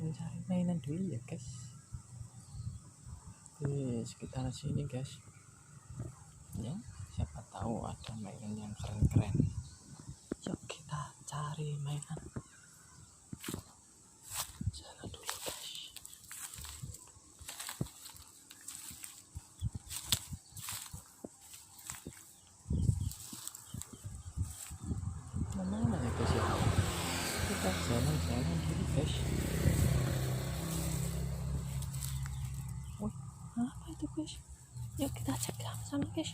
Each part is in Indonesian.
mencari mainan dulu ya guys. Di sekitar sini guys ya, siapa tahu ada mainan yang keren-keren. Yuk kita cari mainan. Jalan dulu guys. Mana ya guys ya, kita jalan-jalan dulu guys. Apa itu guys? Yuk kita cek sama guys.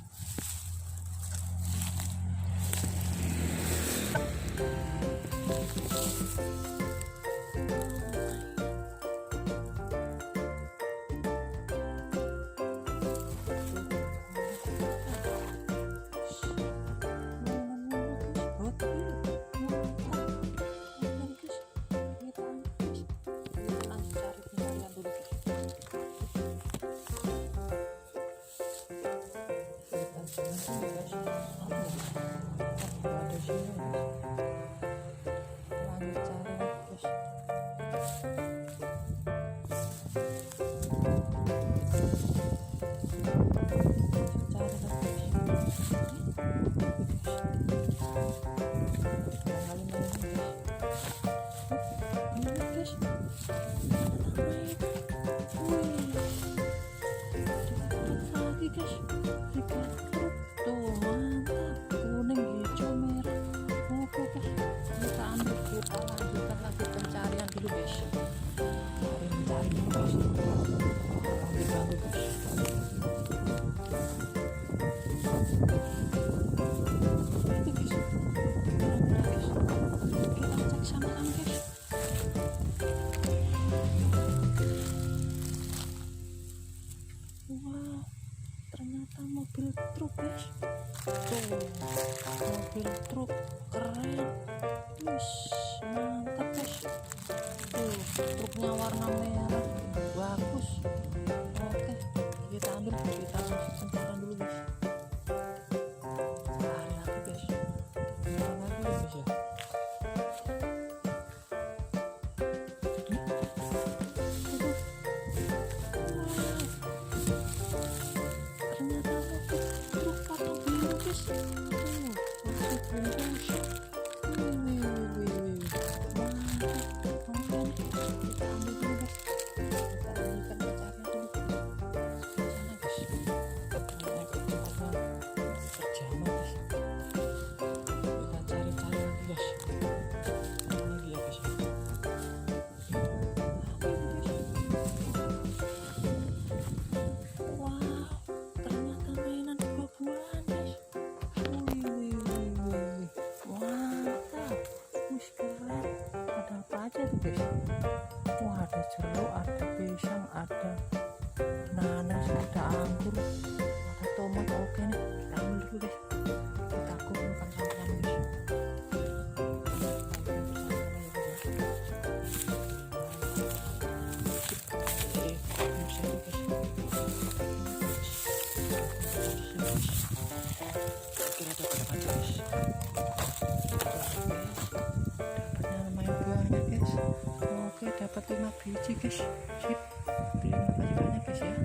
Wow, ternyata mobil truk guys. Tuh, mobil truk keren. Wih, mantap guys. Tuh, truknya warna merah, bagus. Oke, kita ambil, kita semparan dulu guys. Lari lagi guys. Mana lagi guys ya? Guys, wah ada jeruk, ada pisang, ada nanas, ada anggur, ada tomat. Oke nih, kita ambil dulu guys. Kita kumpulkan sama-sama guys. Kira dapat apa guys? Oke, dapat 5 biji guys. Sip. Terima kasih banyak guys ya.